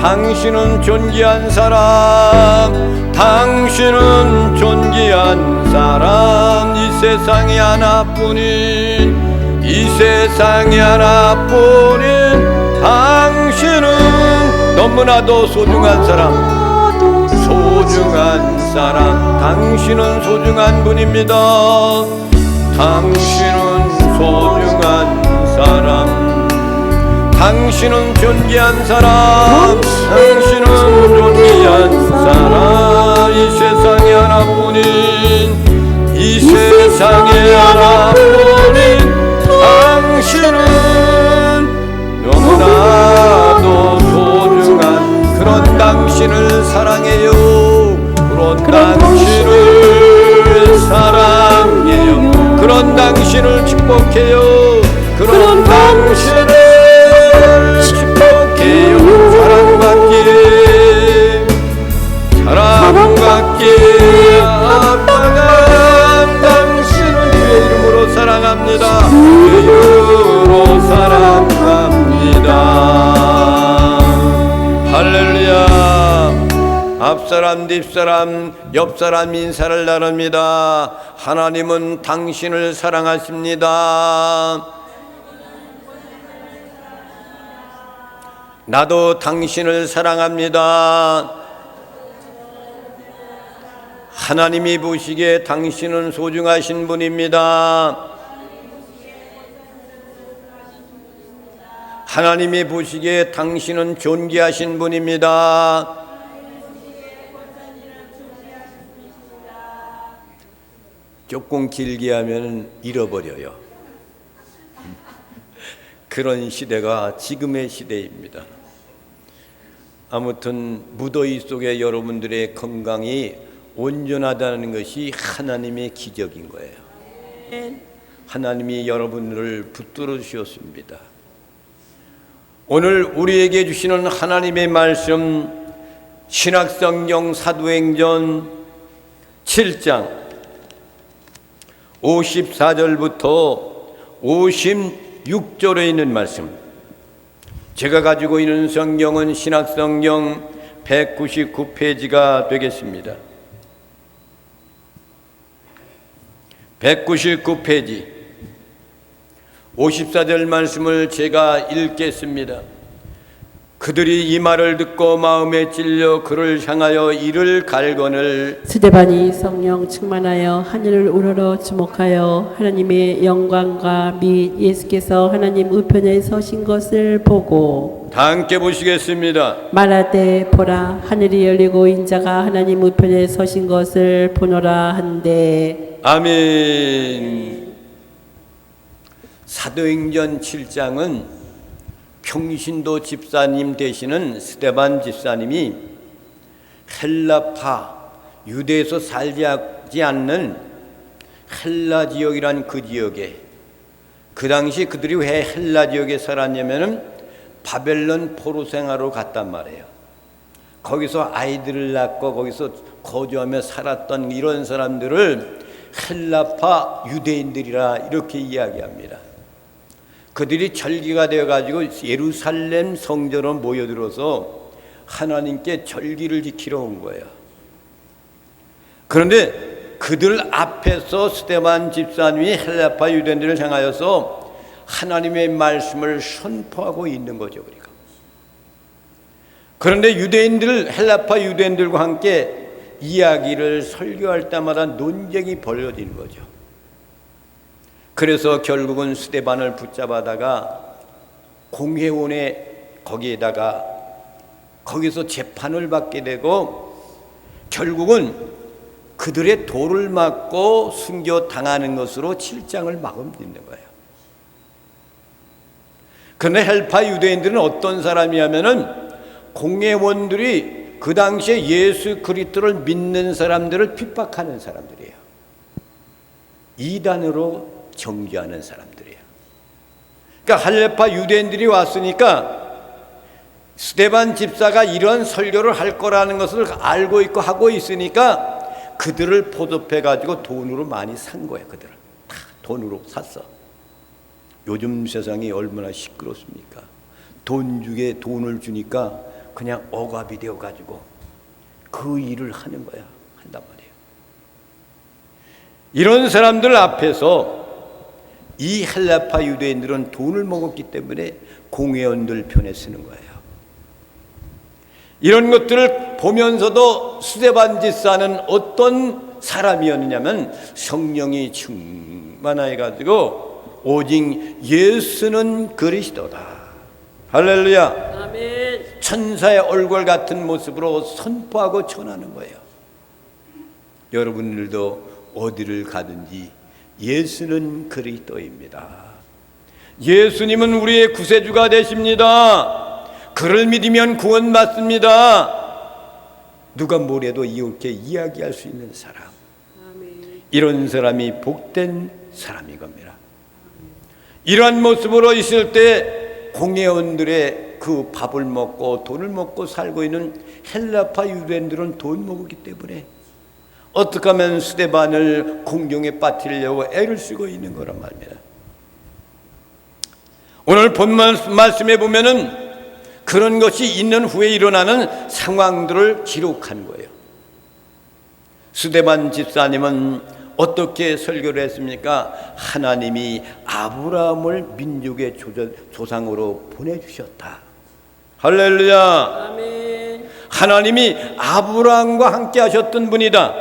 당신은 존귀한 사람, 당신은 존귀한 사람. 이 세상에 하나뿐인, 이 세상에 하나뿐인 당신은 너무나도 소중한 사람, 소중한 사람. 당신은 소중한 분입니다. 당신은 소중한 사람, 당신은 존귀한 사람, 당신은 존귀한 사람. 이 세상에 하나뿐인, 이 세상에 하나뿐인 당신은 너무나도 소중한 그런 당신을 사랑해요. 그런 당신을 사랑해요. 그런 당신을 축복해요. 그런 당신을 축복해요. 사랑받기에 아빠가 당신을 주의 이름으로 사랑합니다. 주의 이름으로 사랑합니다. 할렐루야. 앞사람 뒷사람 옆사람 인사를 나눕니다. 하나님은 당신을 사랑하십니다. 나도 당신을 사랑합니다. 하나님이 보시기에 당신은 소중하신 분입니다. 하나님이 보시기에 당신은 존귀하신 분입니다. 조금 길게 하면 잃어버려요. 그런 시대가 지금의 시대입니다. 아무튼 무더위 속에 여러분들의 건강이 온전하다는 것이 하나님의 기적인 거예요. 하나님이 여러분을 붙들어 주셨습니다. 오늘 우리에게 주시는 하나님의 말씀, 신약성경 사도행전 7장 54절부터 56절에 있는 말씀, 제가 가지고 있는 성경은 신약성경 199페이지가 되겠습니다. 199페이지 54절 말씀을 제가 읽겠습니다. 그들이 이 말을 듣고 마음에 찔려 그를 향하여 이를 갈거늘 스데반이 성령 충만하여 하늘을 우러러 주목하여 하나님의 영광과 및 예수께서 하나님 우편에 서신 것을 보고 다 함께 보시겠습니다. 말하되 보라 하늘이 열리고 인자가 하나님 우편에 서신 것을 보노라 한데. 아멘. 사도행전 7장은 평신도 집사님 되시는 스데반 집사님이 헬라파, 유대에서 살지 않는 헬라 지역이란 그 지역에, 그 당시 그들이 왜 헬라 지역에 살았냐면은 바벨론 포로 생활로 갔단 말이에요. 거기서 아이들을 낳고 거기서 거주하며 살았던 이런 사람들을 헬라파 유대인들이라 이렇게 이야기합니다. 그들이 절기가 되어가지고 예루살렘 성전으로 모여들어서 하나님께 절기를 지키러 온 거예요. 그런데 그들 앞에서 스데반 집사님이 헬라파 유대인들을 향하여서 하나님의 말씀을 선포하고 있는 거죠. 그런데 유대인들, 헬라파 유대인들과 함께 이야기를 설교할 때마다 논쟁이 벌어지는 거죠. 그래서 결국은 스데반을 붙잡아다가 공회원에 거기서 재판을 받게 되고 결국은 그들의 돌을 맞고 순교 당하는 것으로 7장을 마감짓는 거예요. 그런데 헬파 유대인들은 어떤 사람이냐면은 공회원들이 그 당시에 예수 그리스도를 믿는 사람들을 핍박하는 사람들이에요. 이단으로 정죄하는 사람들이에요. 그러니까 할레파 유대인들이 왔으니까 스데반 집사가 이런 설교를 할 거라는 것을 알고 있고 하고 있으니까 그들을 포섭해 가지고 돈으로 많이 산 거예요. 그들을 다 돈으로 샀어. 요즘 세상이 얼마나 시끄럽습니까? 돈 주게 돈을 주니까 그냥 억압이 되어가지고 그 일을 하는 거야. 한단 말이에요. 이런 사람들 앞에서 이 헬라파 유대인들은 돈을 먹었기 때문에 공회원들 편에 쓰는 거예요. 이런 것들을 보면서도 스데반 집사는 어떤 사람이었느냐면 성령이 충만해가지고 오직 예수는 그리스도다. 할렐루야. 아멘. 천사의 얼굴 같은 모습으로 선포하고 전하는 거예요. 여러분들도 어디를 가든지 예수는 그리스도입니다. 예수님은 우리의 구세주가 되십니다. 그를 믿으면 구원받습니다. 누가 뭐래도 이렇게 이야기할 수 있는 사람, 이런 사람이 복된 사람인 겁니다. 이러한 모습으로 있을 때 공회원들의 그 밥을 먹고 돈을 먹고 살고 있는 헬라파 유대인들은 돈 먹었기 때문에 어떻게 하면 스데반을 공경에 빠뜨리려고 애를 쓰고 있는 거란 말입니다. 오늘 본 말씀에 보면은 그런 것이 있는 후에 일어나는 상황들을 기록한 거예요. 스데반 집사님은 어떻게 설교를 했습니까? 하나님이 아브라함을 민족의 조상으로 보내주셨다. 할렐루야. 아멘. 하나님이 아브라함과 함께 하셨던 분이다.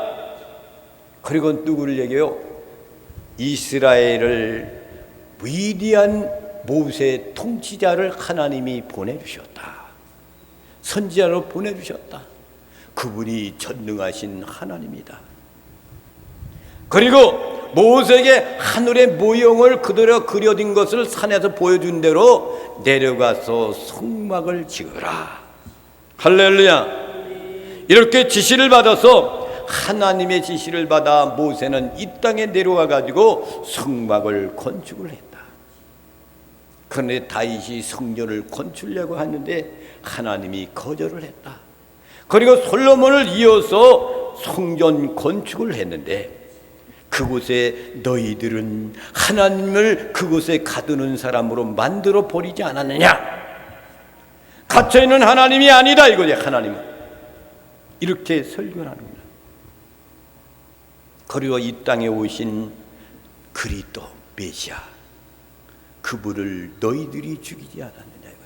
그리고 누구를 얘기해요? 이스라엘을 위대한 모세 통치자를 하나님이 보내주셨다. 선지자로 보내주셨다. 그분이 전능하신 하나님이다. 그리고 모세에게 하늘의 모형을 그대로 그려진 것을 산에서 보여준 대로 내려가서 성막을 지으라. 할렐루야. 이렇게 지시를 받아서 하나님의 지시를 받아 모세는 이 땅에 내려와 가지고 성막을 건축을 했다. 그런데 다윗이 성전을 건축하려고 하는데 하나님이 거절을 했다. 그리고 솔로몬을 이어서 성전 건축을 했는데 그곳에 너희들은 하나님을 그곳에 가두는 사람으로 만들어 버리지 않았느냐? 갇혀있는 하나님이 아니다 이거지. 하나님은 이렇게 설교하는 겁니다. 그리고 이 땅에 오신 그리스도 메시아, 그분을 너희들이 죽이지 않았느냐 이거예요.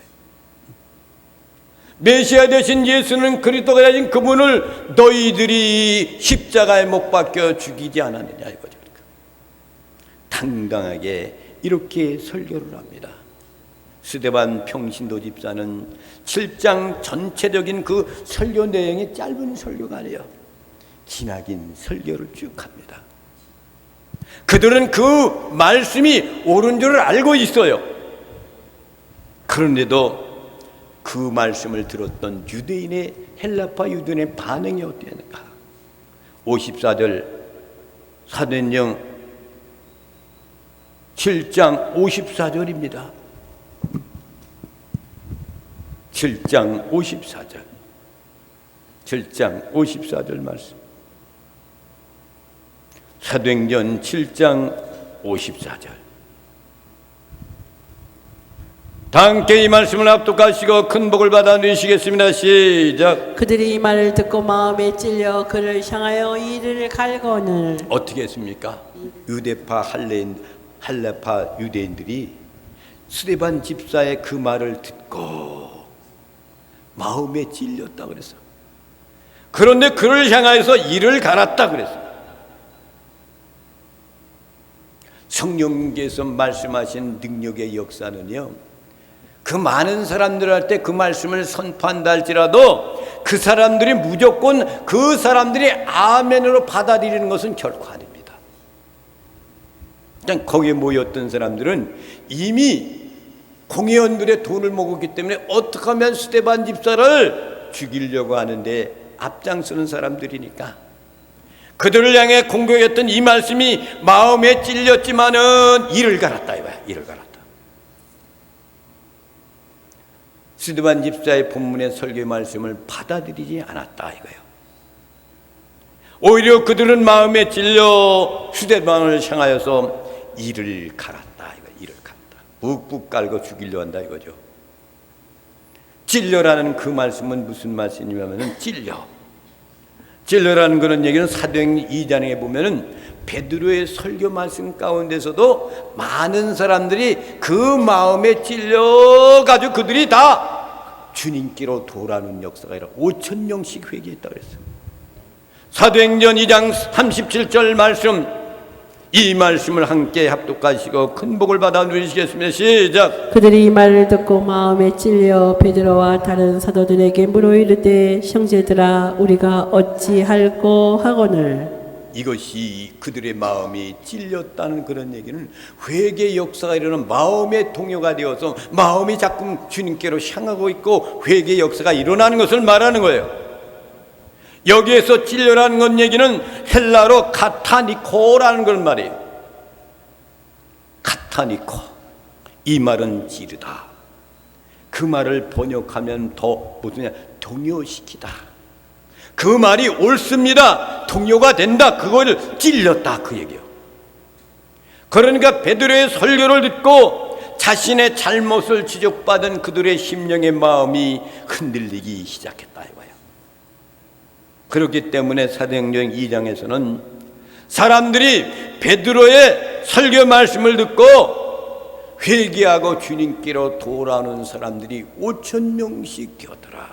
메시아 되신 예수는 그리스도가 되신 그분을 너희들이 십자가에 못 박혀 죽이지 않았느냐 이거죠. 당당하게 이렇게 설교를 합니다. 스데반 평신도 집사는 7장 전체적인 그 설교 내용이 짧은 설교가 아니에요. 기나긴 설교를 쭉 합니다. 그들은 그 말씀이 옳은 줄을 알고 있어요. 그런데도 그 말씀을 들었던 유대인의 헬라파 유대인의 반응이 어땠는가? 54절 사도행전 7장 54절입니다. 7장 54절 7장 54절 말씀. 사도행전 7장 54절. 다 함께 이 말씀을 합독하시고 큰 복을 받아 누리시겠습니다. 시작. 그들이 이 말을 듣고 마음에 찔려 그를 향하여 이를 갈거늘. 어떻게 했습니까? 유대파 할레파 유대인들이 스데반 집사의 그 말을 듣고 마음에 찔렸다 그랬어. 그런데 그를 향하여서 이를 갈았다 그랬어. 성령께서 말씀하신 능력의 역사는요, 그 많은 사람들한테 그 말씀을 선포한다 할지라도 그 사람들이 무조건 그 사람들이 아멘으로 받아들이는 것은 결코 아닙니다. 그냥 거기에 모였던 사람들은 이미 공회원들의 돈을 먹었기 때문에 어떻게 하면 스데반 집사를 죽이려고 하는데 앞장서는 사람들이니까 그들을 향해 공격했던 이 말씀이 마음에 찔렸지만은 이를 갈았다 이거야. 이를 갈았다. 스데반 집사의 본문의 설교 말씀을 받아들이지 않았다 이거예요. 오히려 그들은 마음에 찔려 스데반을 향하여서 이를 갈았다 이거. 이를 갈았다. 묵묵 깔고 죽이려 한다 이거죠. 찔려라는 그 말씀은 무슨 말씀이냐면 찔려라는 그런 얘기는 사도행전 2장에 보면은 베드로의 설교 말씀 가운데서도 많은 사람들이 그 마음에 찔려가지고 그들이 다 주님께로 돌아오는 역사가 아니라 5,000명씩 회개했다고 그랬어요. 사도행전 2장 37절 말씀, 이 말씀을 함께 합독하시고 큰 복을 받아 누리시겠습니다. 시작. 그들이 이 말을 듣고 마음에 찔려 베드로와 다른 사도들에게 물어 이르되 형제들아 우리가 어찌할꼬 하거늘. 이것이 그들의 마음이 찔렸다는 그런 얘기는 회개 역사가 일어나는 마음의 동요가 되어서 마음이 자꾸 주님께로 향하고 있고 회개 역사가 일어나는 것을 말하는 거예요. 여기에서 찔려라는 건 얘기는 헬라로 카타니코라는 걸 말이에요. 카타니코, 이 말은 찌르다. 그 말을 번역하면 더 무슨 동요시키다. 그 말이 옳습니다. 동요가 된다. 그걸 찔렸다 그 얘기예요. 그러니까 베드로의 설교를 듣고 자신의 잘못을 지적받은 그들의 심령의 마음이 흔들리기 시작했다 이거예요. 그렇기 때문에 사도행전 2장에서는 사람들이 베드로의 설교 말씀을 듣고 회개하고 주님께로 돌아오는 사람들이 5,000명씩 되었더라.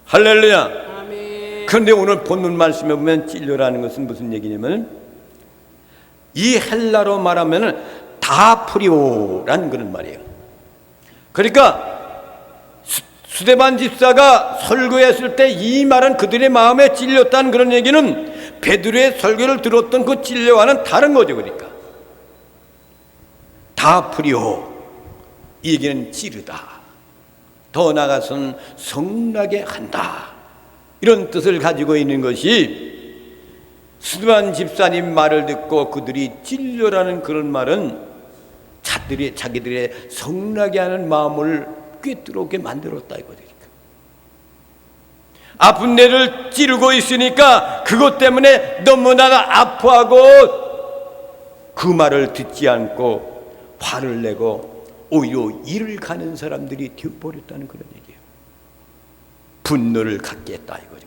할렐루야. 아멘. 그런데 오늘 본문 말씀에 보면 찔려라는 것은 무슨 얘기냐면 이 헬라로 말하면 다프리오라는 그런 말이에요. 그러니까 스데반 집사가 설교했을 때 이 말은 그들의 마음에 찔렸다는 그런 얘기는 베드로의 설교를 들었던 그 찔려와는 다른 거죠. 그러니까 다프리오, 이 얘기는 찌르다, 더 나아가서는 성나게 한다, 이런 뜻을 가지고 있는 것이 스데반 집사님 말을 듣고 그들이 찔려라는 그런 말은 자기들의 성나게 하는 마음을 꿰뚫게 만들었다 이거죠. 아픈 데를 찌르고 있으니까 그것 때문에 너무나 아파하고 그 말을 듣지 않고 화를 내고 오히려 일을 가는 사람들이 되어버렸다는 그런 얘기예요. 분노를 갖게 했다 이거죠.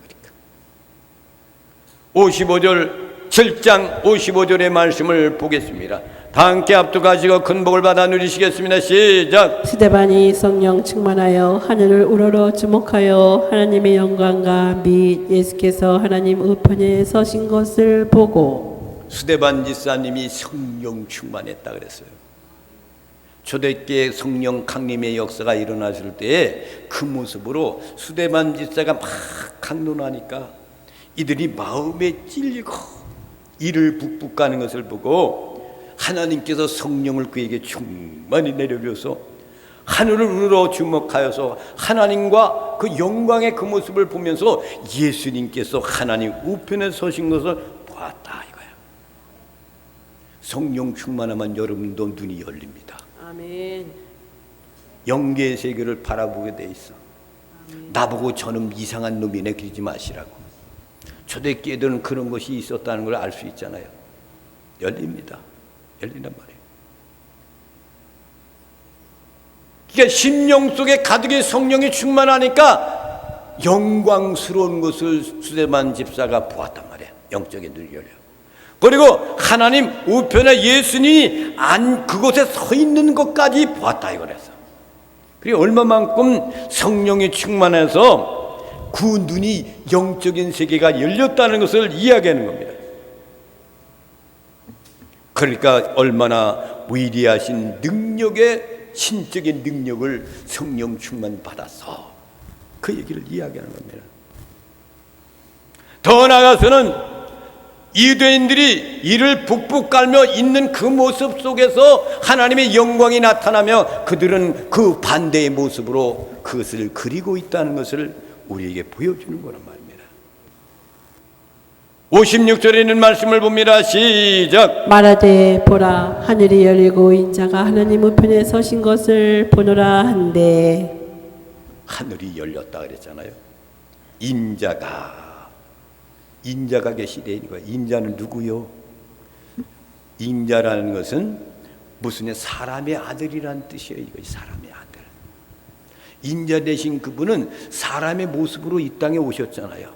그러니까 55절 7장 55절의 말씀을 보겠습니다. 다 함께 합독하시고 큰 복을 받아 누리시겠습니다. 시작. 스데반이 성령 충만하여 하늘을 우러러 주목하여 하나님의 영광과 및 예수께서 하나님 우편에 서신 것을 보고. 스데반 집사님이 성령 충만했다 그랬어요. 초대교회 성령 강림의 역사가 일어났을 때에 그 모습으로 스데반 집사가 막 강론하니까 이들이 마음에 찔리고 이를 북북 가는 것을 보고 하나님께서 성령을 그에게 충만히 내려줘서 하늘을 우러러 주목하여서 하나님과 그 영광의 그 모습을 보면서 예수님께서 하나님 우편에 서신 것을 보았다 이거야. 성령 충만하면 여러분도 눈이 열립니다. 아멘. 영계의 세계를 바라보게 돼 있어. 나보고 저놈 이상한 놈이네 그러지 마시라고. 초대교회들은 그런 것이 있었다는 걸 알 수 있잖아요. 열립니다. 열린단 말이에요. 그러니까 심령 속에 가득히 성령이 충만하니까 영광스러운 것을 스데반 집사가 보았단 말이에요. 영적인 눈이 열려. 그리고 하나님 우편에 예수님이 그곳에 서 있는 것까지 보았다 이거랬어. 그리고 얼마만큼 성령이 충만해서 그 눈이 영적인 세계가 열렸다는 것을 이야기하는 겁니다. 그러니까 얼마나 위대하신 능력의 신적인 능력을 성령 충만 받아서 그 얘기를 이야기하는 겁니다. 더 나아가서는 유대인들이 이를 북북 깔며 있는 그 모습 속에서 하나님의 영광이 나타나며 그들은 그 반대의 모습으로 그것을 그리고 있다는 것을 우리에게 보여주는 거란 말입니다. 56절에 있는 말씀을 봅니다. 시작. 말하되 보라 하늘이 열리고 인자가 하나님 우편에 서신 것을 보노라 한데. 하늘이 열렸다 그랬잖아요. 인자가 계시되 있는 거예요. 인자는 누구요? 인자라는 것은 무슨 사람의 아들이란 뜻이에요. 이거 사람의 아들. 인자 되신 그분은 사람의 모습으로 이 땅에 오셨잖아요.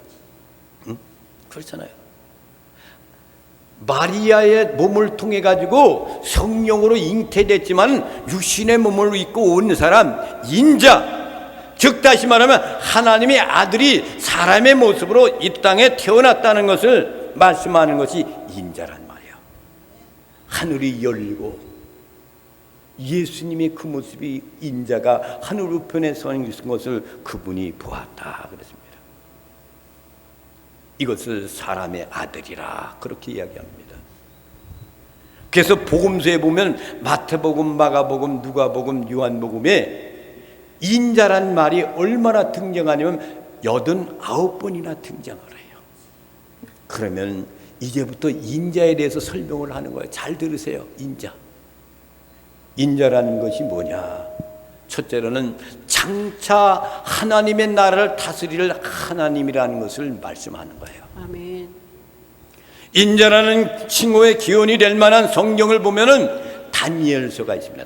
응? 그렇잖아요. 마리아의 몸을 통해 가지고 성령으로 잉태됐지만 육신의 몸을 입고 온 사람 인자, 즉 다시 말하면 하나님의 아들이 사람의 모습으로 이 땅에 태어났다는 것을 말씀하는 것이 인자란 말이에요. 하늘이 열리고 예수님의 그 모습이 인자가 하늘 우편에 서 있는 것을 그분이 보았다 그랬습니다. 이것을 사람의 아들이라 그렇게 이야기합니다. 그래서 복음서에 보면 마태복음, 마가복음, 누가복음, 요한복음에 인자란 말이 얼마나 등장하냐면 89번이나 등장을 해요. 그러면 이제부터 인자에 대해서 설명을 하는 거예요. 잘 들으세요. 인자. 인자라는 것이 뭐냐? 첫째로는 장차 하나님의 나라를 다스릴 하나님이라는 것을 말씀하는 거예요. 아멘. 인자라는 칭호의 기원이 될 만한 성경을 보면은 다니엘서가 있습니다.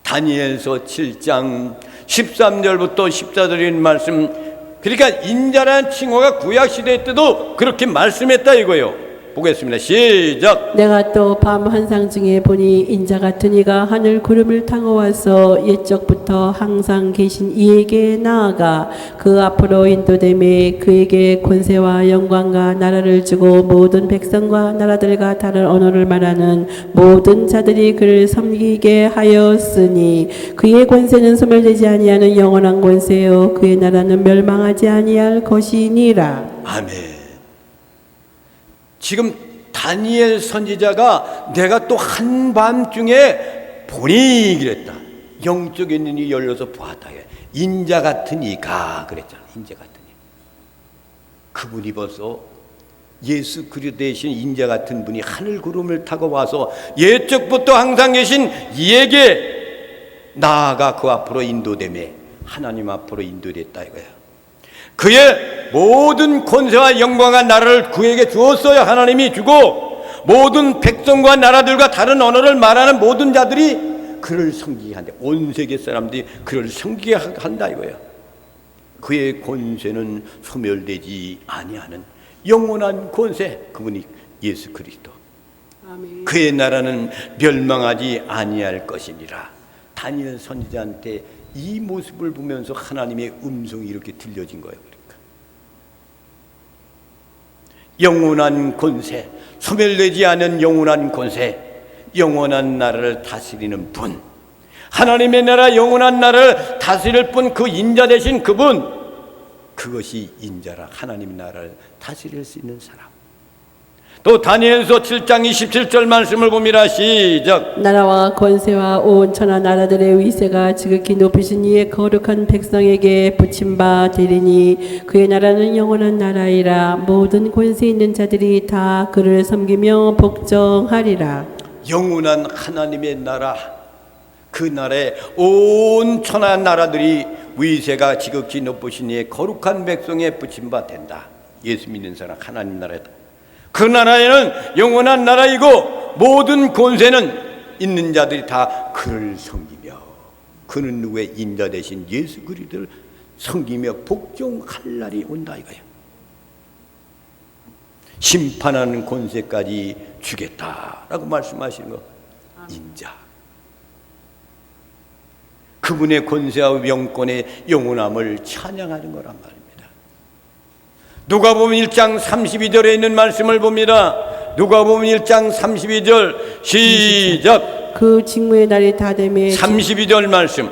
다니엘서 7장 13절부터 14절인 말씀. 그러니까 인자라는 칭호가 구약 시대 때도 그렇게 말씀했다 이거예요. 보겠습니다. 시작. 내가 또 밤 환상 중에 보니 인자 같은 이가 하늘 구름을 타고 와서 옛적부터 항상 계신 이에게 나아가 그 앞으로 인도됨에 그에게 권세와 영광과 나라를 주고 모든 백성과 나라들과 다른 언어를 말하는 모든 자들이 그를 섬기게 하였으니 그의 권세는 소멸되지 아니하는 영원한 권세요 그의 나라는 멸망하지 아니할 것이니라. 아멘. 지금 다니엘 선지자가 내가 또 한밤중에 보니 그랬다. 영적인 눈이 열려서 보았다. 인자 같은 이가 그랬잖아. 인자 같은 이. 그분이 벌써 예수 그리스도 대신 인자 같은 분이 하늘 구름을 타고 와서 옛적부터 항상 계신 이에게 나아가 그 앞으로 인도되매 하나님 앞으로 인도됐다 이거야. 그의 모든 권세와 영광과 나라를 그에게 주었어요. 하나님이 주고 모든 백성과 나라들과 다른 언어를 말하는 모든 자들이 그를 섬기게 한다. 온 세계 사람들이 그를 섬기게 한다 이거예요. 그의 권세는 소멸되지 아니하는 영원한 권세, 그분이 예수 그리스도. 아멘. 그의 나라는 멸망하지 아니할 것이니라. 다니엘 선지자한테 이 모습을 보면서 하나님의 음성이 이렇게 들려진 거예요. 그러니까 영원한 권세, 소멸되지 않은 영원한 권세, 영원한 나라를 다스리는 분, 하나님의 나라 영원한 나라를 다스릴 분, 그 인자 되신 그분, 그것이 인자라. 하나님 나라를 다스릴 수 있는 사람. 또 다니엘서 7장 27절 말씀을 봅니다. 시작. 나라와 권세와 온 천하 나라들의 위세가 지극히 높으신 이의 거룩한 백성에게 붙임 바 되리니 그의 나라는 영원한 나라이라. 모든 권세 있는 자들이 다 그를 섬기며 복종하리라. 영원한 하나님의 나라, 그 나라에 온 천하 나라들이 위세가 지극히 높으신 이의 거룩한 백성에 붙임 바 된다. 예수 믿는 사람 하나님 나라다. 그 나라에는 영원한 나라이고 모든 권세는 있는 자들이 다 그를 섬기며, 그는 누구의 인자 되신 예수 그리스도를 섬기며 복종할 날이 온다 이거야. 심판하는 권세까지 주겠다라고 말씀하시는 거. 인자, 그분의 권세와 영권의 영원함을 찬양하는 거란 말입니다. 누가복음 1장 32절에 있는 말씀을 봅니다. 누가복음 1장 32절 시작. 그 직무의 날이 다 되매 32절 말씀.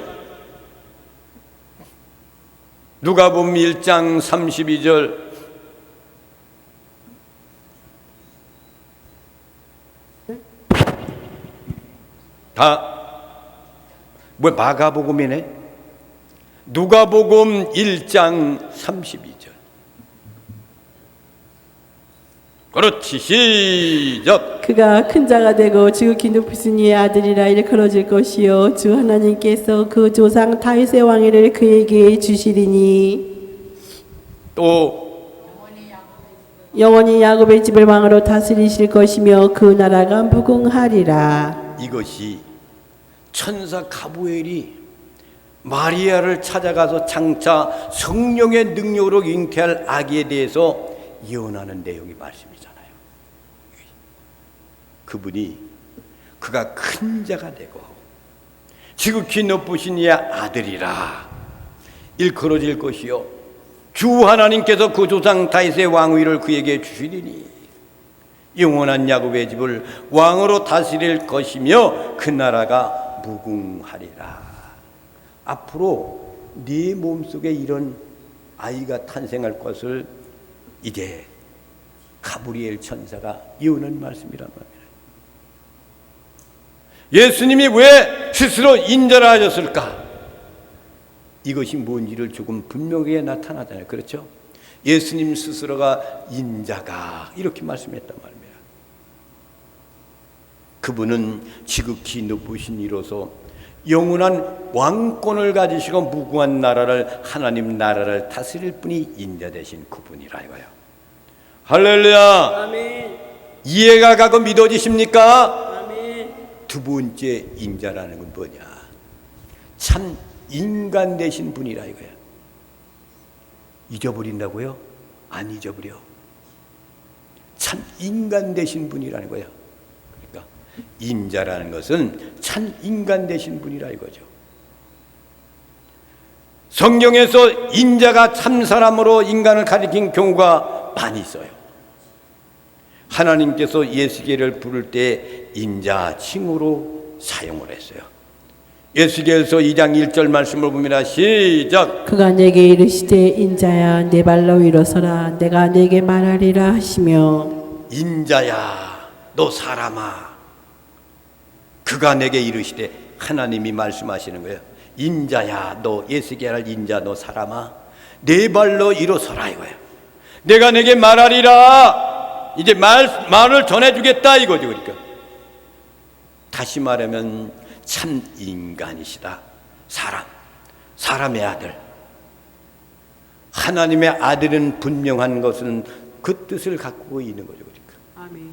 누가복음 1장 32절. 뭐 마가복음이네. 누가복음 1장 32절. 그렇지. 시작. 그가 큰 자가 되고 지극히 높으신 이의 아들이라 일컬어질 것이요 주 하나님께서 그 조상 다윗의 왕위를 그에게 주시리니 또 영원히 야곱의 집을 왕으로 다스리실 것이며 그 나라가 무궁하리라. 이것이 천사 가브엘이 마리아를 찾아가서 장차 성령의 능력으로 잉태할 아기에 대해서 예언하는 내용이 말씀이잖아요. 그분이 그가 큰 자가 되고 지극히 높으신 이의 아들이라 일컬어질 것이요 주 하나님께서 그 조상 다윗의 왕위를 그에게 주시리니 영원한 야곱의 집을 왕으로 다스릴 것이며 그 나라가 무궁하리라. 앞으로 네 몸속에 이런 아이가 탄생할 것을 이제 가브리엘 천사가 예언한 말씀이란 말입니다. 예수님이 왜 스스로 인자라 하셨을까? 이것이 뭔지를 조금 분명하게 나타나잖아요. 그렇죠? 예수님 스스로가 인자가 이렇게 말씀했단 말입니다. 그분은 지극히 높으신 이로서 영원한 왕권을 가지시고 무궁한 나라를 하나님 나라를 다스릴 분이 인자 되신 그분이라 이거예요. 할렐루야. 아멘. 이해가 가고 믿어지십니까? 아멘. 두 번째 인자라는 건 뭐냐? 참 인간 되신 분이라 이거야. 잊어버린다고요? 안 잊어버려. 참 인간 되신 분이라는 거야. 그러니까 인자라는 것은 참 인간 되신 분이라 이거죠. 성경에서 인자가 참 사람으로 인간을 가리킨 경우가 많이 있어요. 하나님께서 예수계를 부를 때 인자 칭호로 사용을 했어요. 예수계에서 2장 1절 말씀을 보면 시작. 그가 내게 이르시되 인자야 내 발로 일어서라 내가 내게 말하리라 하시며 인자야 너 사람아. 그가 내게 이르시되 하나님이 말씀하시는 거예요. 인자야 너 예수계를 인자 너 사람아 내 발로 일어서라 이거예요. 내가 내게 말하리라. 이제 말을 전해주겠다 이거죠. 그러니까 다시 말하면 참 인간이시다. 사람의 아들. 하나님의 아들은 분명한 것은 그 뜻을 갖고 있는 거죠. 그러니까. 아멘.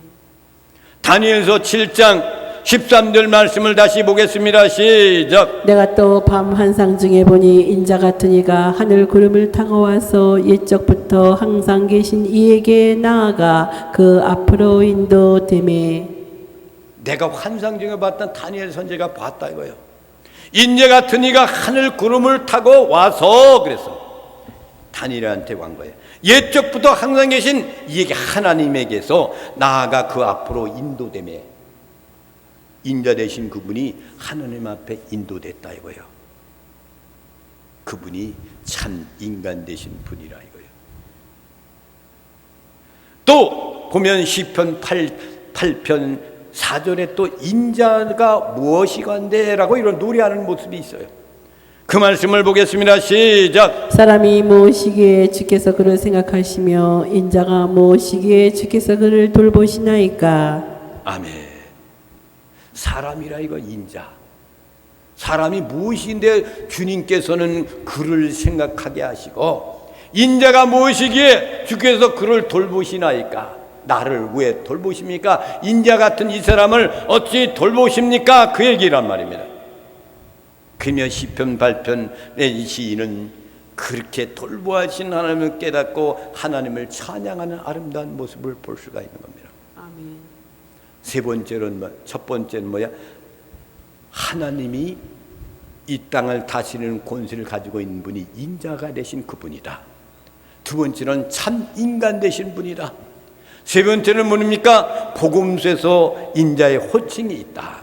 다니엘서 7장 13절 말씀을 다시 보겠습니다. 시작. 내가 또 밤 환상 중에 보니 인자 같은 이가 하늘 구름을 타고 와서 옛적부터 항상 계신 이에게 나아가 그 앞으로 인도되매. 내가 환상 중에 봤던 다니엘 선지자가 봤다 이거예요. 인자 같은 이가 하늘 구름을 타고 와서 그래서 다니엘한테 간 거예요. 옛적부터 항상 계신 이에게 하나님에게서 나아가 그 앞으로 인도되매. 인자 되신 그분이 하나님 앞에 인도됐다 이거예요. 그분이 참 인간 되신 분이라 이거예요. 또 보면 시편 8편 4절에 또 인자가 무엇이건대라고 이런 노래하는 모습이 있어요. 그 말씀을 보겠습니다. 시작. 사람이 무엇이기에 주께서 그를 생각하시며 인자가 무엇이기에 주께서 그를 돌보시나이까. 아멘. 사람이라 이거 인자. 사람이 무엇인데 주님께서는 그를 생각하게 하시고 인자가 무엇이기에 주께서 그를 돌보시나이까. 나를 왜 돌보십니까? 인자 같은 이 사람을 어찌 돌보십니까? 그 얘기란 말입니다. 그러면 시편 8편의 시인은 그렇게 돌보하신 하나님을 깨닫고 하나님을 찬양하는 아름다운 모습을 볼 수가 있는 겁니다. 아멘. 세 번째는 첫 번째는 뭐야? 하나님이 이 땅을 다스리는 권세를 가지고 있는 분이 인자가 되신 그분이다. 두 번째는 참 인간 되신 분이다. 세 번째는 뭡니까? 복음서에서 인자의 호칭이 있다.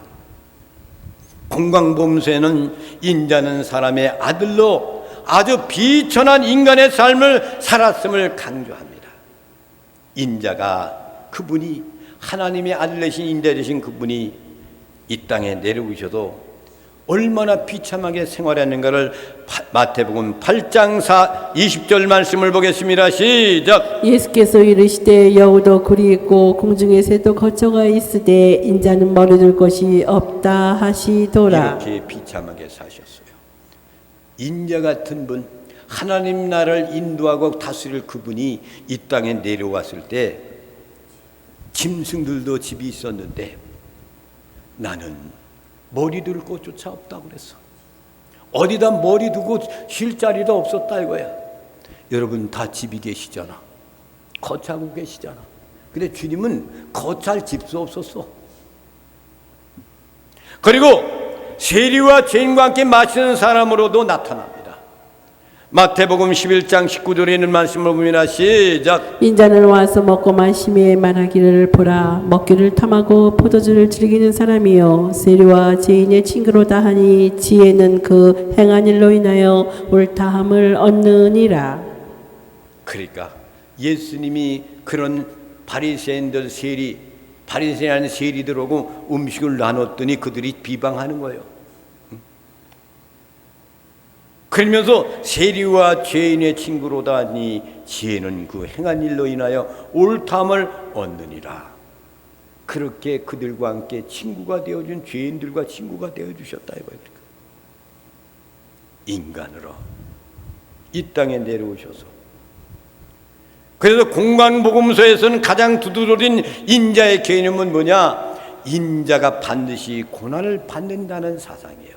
공강복음서에는 인자는 사람의 아들로 아주 비천한 인간의 삶을 살았음을 강조합니다. 인자가 그분이 하나님의 아들 되신 인자 되신 그분이 이 땅에 내려오셔도 얼마나 비참하게 생활했는가를 마태복음 8장 20절 말씀을 보겠습니다. 시작. 예수께서 이르시되 여우도 굴이 있고 공중의 새도 거처가 있으되 인자는 머리둘 것이 없다 하시더라. 이렇게 비참하게 사셨어요. 인자 같은 분, 하나님 나라를 인도하고 다스릴 그분이 이 땅에 내려왔을 때 짐승들도 집이 있었는데 나는 머리 둘 곳조차 없다고 그랬어. 어디다 머리 두고 쉴 자리도 없었다 이거야. 여러분 다 집이 계시잖아. 거처하고 계시잖아. 근데 주님은 거처할 집도 없었어. 그리고 세리와 죄인과 함께 마시는 사람으로도 나타납니다. 마태복음 11장 19절에 있는 말씀을 보면 시작. 인자는 와서 먹고 마시며 말하기를 보라 먹기를 탐하고 포도주를 즐기는 사람이요 세리와 죄인의 친구로다 하니 지혜는 그 행한 일로 인하여 옳다함을 얻느니라. 그러니까 예수님이 그런 바리새인들 바리새인 세리들하고 음식을 나눴더니 그들이 비방하는 거예요. 그러면서 세리와 죄인의 친구로다 하니 지혜는 그 행한 일로 인하여 옳다함을 얻느니라. 그렇게 그들과 함께 친구가 되어준 죄인들과 친구가 되어주셨다 이거예요. 인간으로 이 땅에 내려오셔서. 그래서 공관복음서에서는 가장 두드러진 인자의 개념은 뭐냐? 인자가 반드시 고난을 받는다는 사상이에요.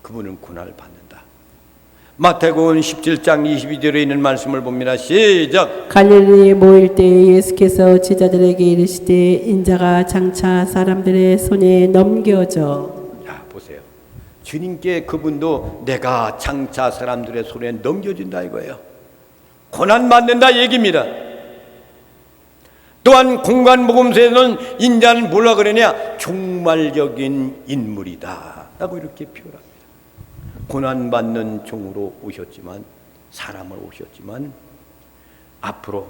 그분은 고난을 받는다. 마태복음 17장 22절에 있는 말씀을 봅니다. 시작. 갈릴리에 모일 때에 예수께서 제자들에게 이르시되 인자가 장차 사람들의 손에 넘겨져. 자 보세요. 주님께 그분도 내가 장차 사람들의 손에 넘겨준다 이거예요. 고난 받는다 얘기입니다. 또한 공관복음서에서는 인자는 뭐라 그러냐? 종말적인 인물이다 라고 이렇게 표현합니다. 고난받는 종으로 오셨지만 사람으로 오셨지만 앞으로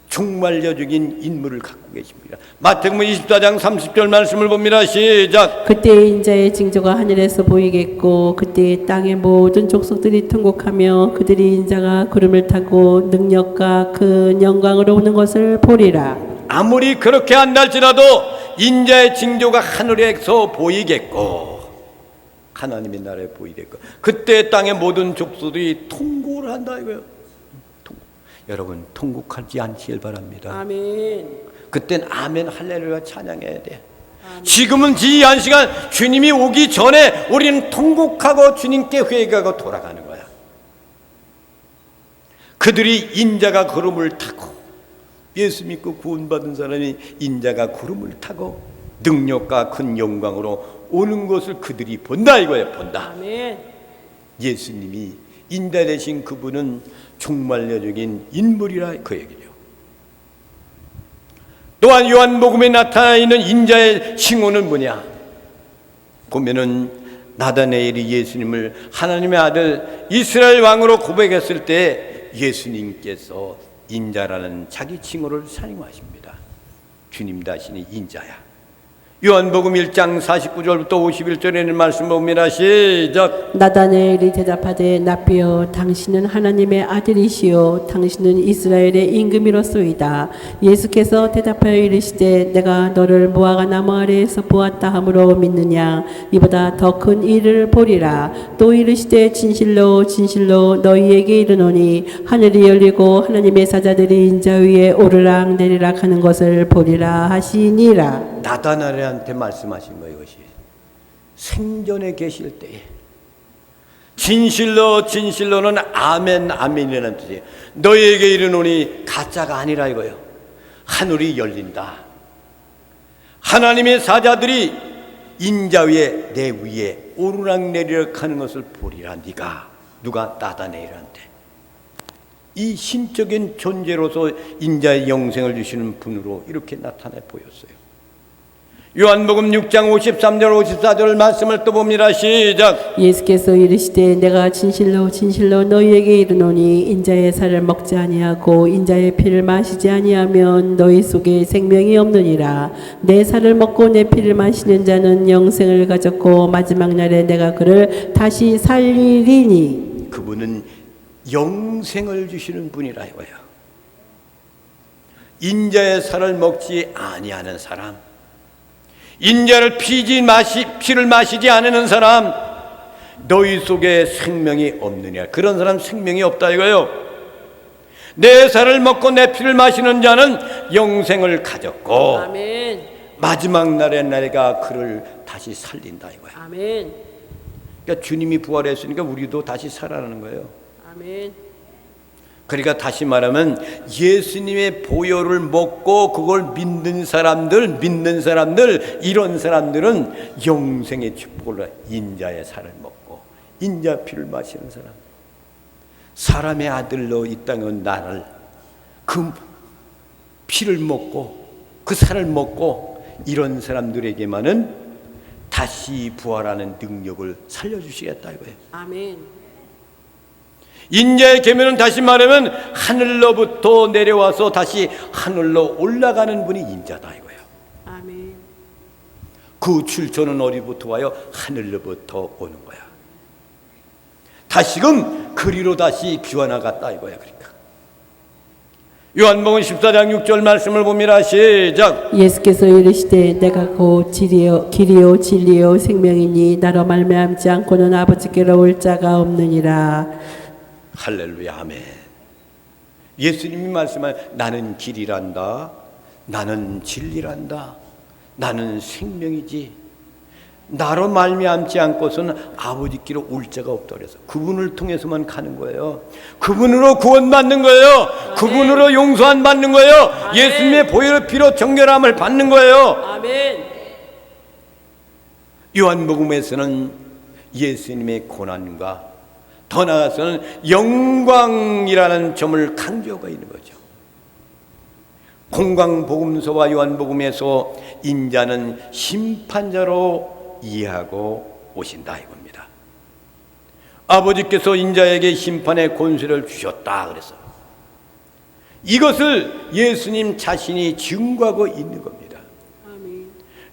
종말적인 인물을 갖고 계십니다. 마태복음 24장 30절 말씀을 봅니다. 시작. 그때 인자의 징조가 하늘에서 보이겠고 그때 땅의 모든 족속들이 통곡하며 그들이 인자가 구름을 타고 능력과 큰 영광으로 오는 것을 보리라. 아무리 그렇게 한다 할지라도 인자의 징조가 하늘에서 보이겠고 하나님의 나라에 보이겠고 그때 땅의 모든 족속들이 통곡을 한다 이거예요. 여러분 통곡하지 않기를 바랍니다. 아멘. 그땐 아멘 할렐루야 찬양해야 돼. 아멘. 지금은 이 한 시간 주님이 오기 전에 우리는 통곡하고 주님께 회개하고 돌아가는 거야. 그들이 인자가 구름을 타고 예수 믿고 구원받은 사람이 인자가 구름을 타고 능력과 큰 영광으로 오는 것을 그들이 본다 이거예요. 본다. 아멘. 예수님이 인자 되신 그분은 종말론적인 인물이라 그 얘기죠. 또한 요한복음에 나타나 있는 인자의 칭호는 뭐냐? 보면은 나다네엘이 예수님을 하나님의 아들 이스라엘 왕으로 고백했을 때 예수님께서 인자라는 자기 칭호를 사용하십니다. 주님 자신이 인자야. 요한복음 1장 49절부터 51절에 있는 말씀 봅니다. 시작. 나다네엘이 대답하되 납비여 당신은 하나님의 아들이시요 당신은 이스라엘의 임금이로소이다. 예수께서 대답하여 이르시되 내가 너를 무화과 나무 아래에서 보았다 함으로 믿느냐? 이보다 더 큰 일을 보리라. 또 이르시되 진실로 진실로 너희에게 이르노니 하늘이 열리고 하나님의 사자들이 인자 위에 오르락 내리락 하는 것을 보리라 하시니라. 나다나엘한테 말씀하신 거예요. 이것이 생전에 계실 때에 진실로 진실로는 아멘 아멘이라는 뜻이에요. 너희에게 이르노니 가짜가 아니라 이거예요. 하늘이 열린다. 하나님의 사자들이 인자 위에 내 위에 오르락내리락 하는 것을 보리라. 네가 누가 나다네엘한테 이 신적인 존재로서 인자의 영생을 주시는 분으로 이렇게 나타내 보였어요. 요한복음 6장 53절 54절 말씀을 또 봅니다. 시작. 예수께서 이르시되 내가 진실로 진실로 너희에게 이르노니 인자의 살을 먹지 아니하고 인자의 피를 마시지 아니하면 너희 속에 생명이 없느니라. 내 살을 먹고 내 피를 마시는 자는 영생을 가졌고 마지막 날에 내가 그를 다시 살리리니. 그분은 영생을 주시는 분이라 이거야. 인자의 살을 먹지 아니하는 사람, 인자를 피를 마시지 않는 사람, 너희 속에 생명이 없느냐. 그런 사람 생명이 없다 이거예요. 내 살을 먹고 내 피를 마시는 자는 영생을 가졌고 아멘. 마지막 날에 내가 그를 다시 살린다 이거야. 아멘. 그러니까 주님이 부활했으니까 우리도 다시 살아나는 거예요. 아멘. 그러니까 다시 말하면 예수님의 보혈을 먹고 그걸 믿는 사람들, 이런 사람들은 영생의 축복을, 인자의 살을 먹고 인자 피를 마시는 사람, 사람의 아들로 이 땅에 나를 그 피를 먹고 그 살을 먹고 이런 사람들에게만은 다시 부활하는 능력을 살려주시겠다 이거예요. 아멘. 인자의 계명은 다시 말하면 하늘로부터 내려와서 다시 하늘로 올라가는 분이 인자다 이거예요. 아멘. 그 출처는 어디부터 와요? 하늘로부터 오는 거야. 다시금 그리로 다시 귀환하갔다 이거야. 그러니까 요한복음 14장 6절 말씀을 봅니다. 시작. 예수께서 이르시되 내가 곧 길이요 진리요 생명이니 나로 말미암지 않고는 아버지께로 올 자가 없느니라. 할렐루야. 아멘. 예수님이 말씀한 나는 길이란다, 나는 진리란다, 나는 생명이지, 나로 말미암지 않고서는 아버지께로 올 자가 없다 그래서 그분을 통해서만 가는 거예요. 그분으로 구원받는 거예요. 아멘. 그분으로 용서한 받는 거예요. 아멘. 예수님의 보혈의 피로 정결함을 받는 거예요. 아멘. 요한복음에서는 예수님의 고난과 더 나아가서는 영광이라는 점을 강조하고 있는 거죠. 공강복음서와 요한복음에서 인자는 심판자로 이해하고 오신다 이겁니다. 아버지께서 인자에게 심판의 권세를 주셨다 그래서 이것을 예수님 자신이 증거하고 있는 겁니다.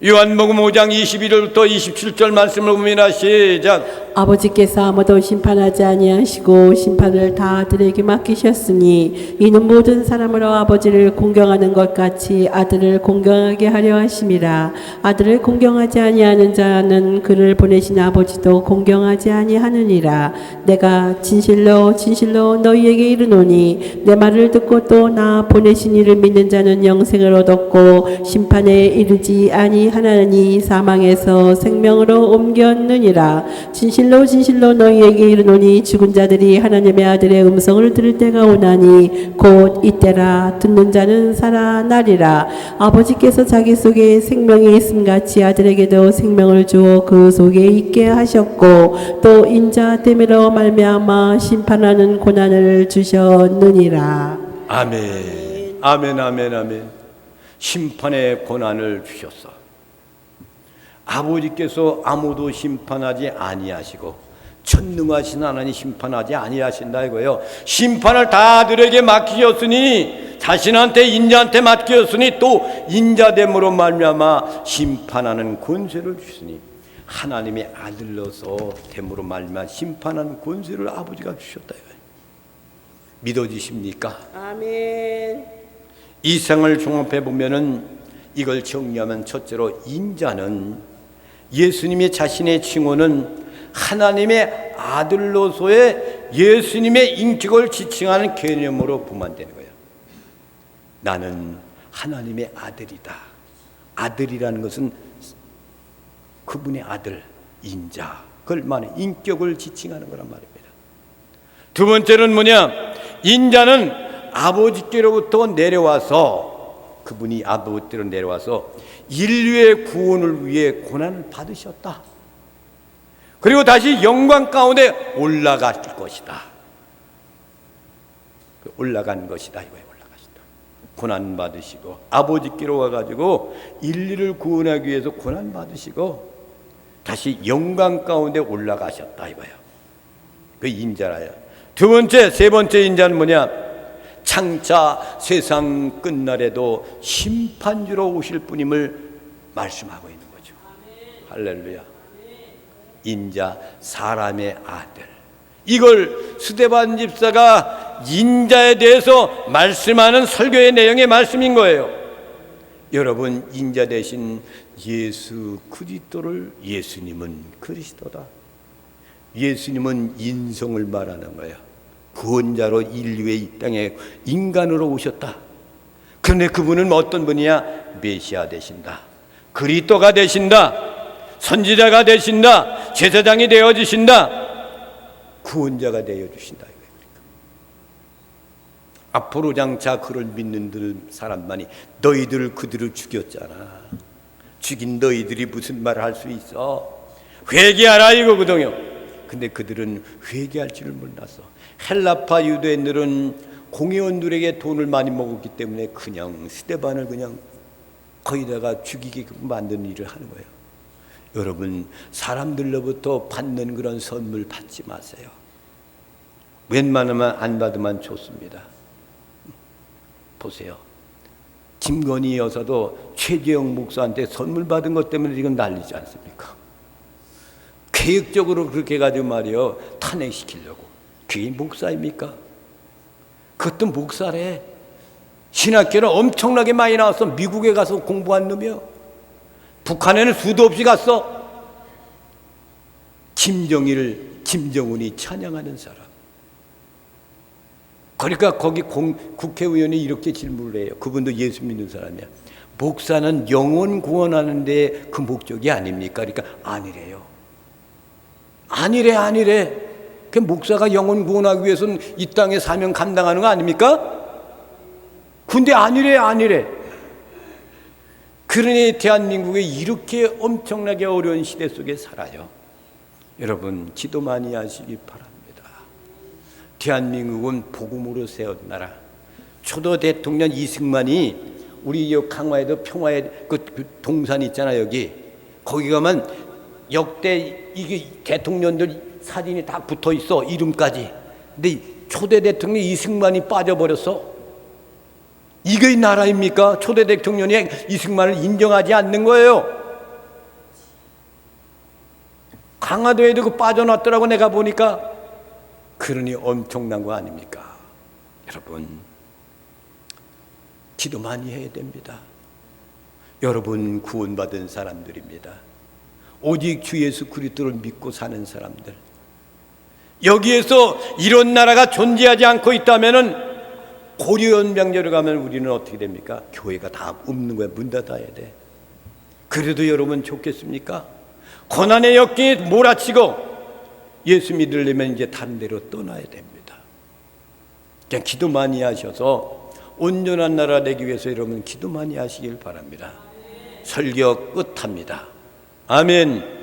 요한복음 5장 21절부터 27절 말씀을 보면 시작. 아버지께서 아무도 심판하지 아니하시고 심판을 다 아들에게 맡기셨으니 이는 모든 사람으로 아버지를 공경하는 것 같이 아들을 공경하게 하려 하심이라. 아들을 공경하지 아니하는 자는 그를 보내신 아버지도 공경하지 아니하느니라. 내가 진실로 진실로 너희에게 이르노니 내 말을 듣고 또 나 보내신 이를 믿는 자는 영생을 얻었고 심판에 이르지 아니하나니 사망에서 생명으로 옮겼느니라. 진실로 진실로 너희에게 이르노니 죽은 자들이 하나님의 아들의 음성을 들을 때가 오나니 곧 이때라. 듣는 자는 살아나리라. 아버지께서 자기 속에 생명이 있음같이 아들에게도 생명을 주어 그 속에 있게 하셨고 또 인자 때문에 말미암아 심판하는 고난을 주셨느니라. 아멘. 아멘. 아멘. 아멘. 심판의 고난을 주셨어. 아버지께서 아무도 심판하지 아니하시고 천능하신 하나님 심판하지 아니하신다 이거예요. 심판을 다 아들에게 맡기셨으니 자신한테 인자한테 맡기셨으니 또 인자됨으로 말미암아 심판하는 권세를 주시니 하나님의 아들로서 됨으로 말미암아 심판하는 권세를 아버지가 주셨다 이거예요. 믿어지십니까? 아멘. 이 생을 종합해 보면은 이걸 정리하면 첫째로 인자는 예수님이 자신의 칭호는 하나님의 아들로서의 예수님의 인격을 지칭하는 개념으로 부만되는 거예요. 나는 하나님의 아들이다. 아들이라는 것은 그분의 아들, 인자, 그걸 말해 인격을 지칭하는 거란 말입니다. 두 번째는 뭐냐? 인자는 아버지께로부터 내려와서 그분이 아버지께로 내려와서 인류의 구원을 위해 고난을 받으셨다. 그리고 다시 영광 가운데 올라갈 것이다. 올라간 것이다 이거예요. 올라가시다. 고난 받으시고 아버지께로 와가지고 인류를 구원하기 위해서 고난 받으시고 다시 영광 가운데 올라가셨다 이거예요. 그 인자라요. 두 번째, 세 번째 인자는 뭐냐? 장차 세상 끝날에도 심판주로 오실 분임을 말씀하고 있는 거죠. 할렐루야. 인자, 사람의 아들. 이걸 스데반 집사가 인자에 대해서 말씀하는 설교의 내용의 말씀인 거예요. 여러분, 인자 대신 예수 그리스도를, 예수님은 그리스도다. 예수님은 인성을 말하는 거예요. 구원자로 인류의 이 땅에 인간으로 오셨다. 그런데 그분은 어떤 분이야? 메시아 되신다. 그리스도가 되신다. 선지자가 되신다. 제사장이 되어주신다. 구원자가 되어주신다. 앞으로 장차 그를 믿는 사람만이 너희들 그들을 죽였잖아. 죽인 너희들이 무슨 말을 할 수 있어? 회개하라 이거거든요. 근데 그들은 회개할 줄을 몰랐어. 헬라파 유대인들은 공회원들에게 돈을 많이 먹었기 때문에 그냥 스데반을 그냥 거기다가 죽이게끔 만드는 일을 하는 거예요. 여러분, 사람들로부터 받는 그런 선물 받지 마세요. 웬만하면 안 받으면 좋습니다. 보세요. 김건희 여사도 최재형 목사한테 선물 받은 것 때문에 지금 난리지 않습니까? 계획적으로 그렇게 해가지고 말이요, 탄핵시키려고. 그게 목사입니까? 그것도 목사래. 신학교는 엄청나게 많이 나왔어. 미국에 가서 공부한 놈이요. 북한에는 수도 없이 갔어. 김정일, 김정은이 찬양하는 사람. 그러니까 거기 국회의원이 이렇게 질문을 해요. 그분도 예수 믿는 사람이야. 목사는 영혼 구원하는 데 그 목적이 아닙니까? 그러니까 아니래요. 아니래. 그 목사가 영혼 구원하기 위해서는 이 땅의 사명 감당하는 거 아닙니까? 근데 아니래. 그러니 대한민국에 이렇게 엄청나게 어려운 시대 속에 살아요. 여러분, 기도 많이 하시기 바랍니다. 대한민국은 복음으로 세운 나라. 초도 대통령 이승만이 우리 강화에도 평화에 그 동산 있잖아요. 여기 거기 가면 역대 이게 대통령들 사진이 다 붙어 있어, 이름까지. 근데 초대 대통령 이승만이 빠져버렸어. 이게 이 나라입니까? 초대 대통령이 이승만을 인정하지 않는 거예요. 강화도에도 그 빠져났더라고, 내가 보니까. 그러니 엄청난 거 아닙니까? 여러분, 기도 많이 해야 됩니다. 여러분 구원받은 사람들입니다. 오직 주 예수 그리스도를 믿고 사는 사람들. 여기에서 이런 나라가 존재하지 않고 있다면은 고려연명절에 가면 우리는 어떻게 됩니까? 교회가 다 없는 거야. 문 닫아야 돼. 그래도 여러분 좋겠습니까? 고난의 역경에 몰아치고 예수 믿으려면 이제 다른 데로 떠나야 됩니다. 그냥 기도 많이 하셔서 온전한 나라 되기 위해서 여러분 기도 많이 하시길 바랍니다. 설교 끝합니다. 아멘.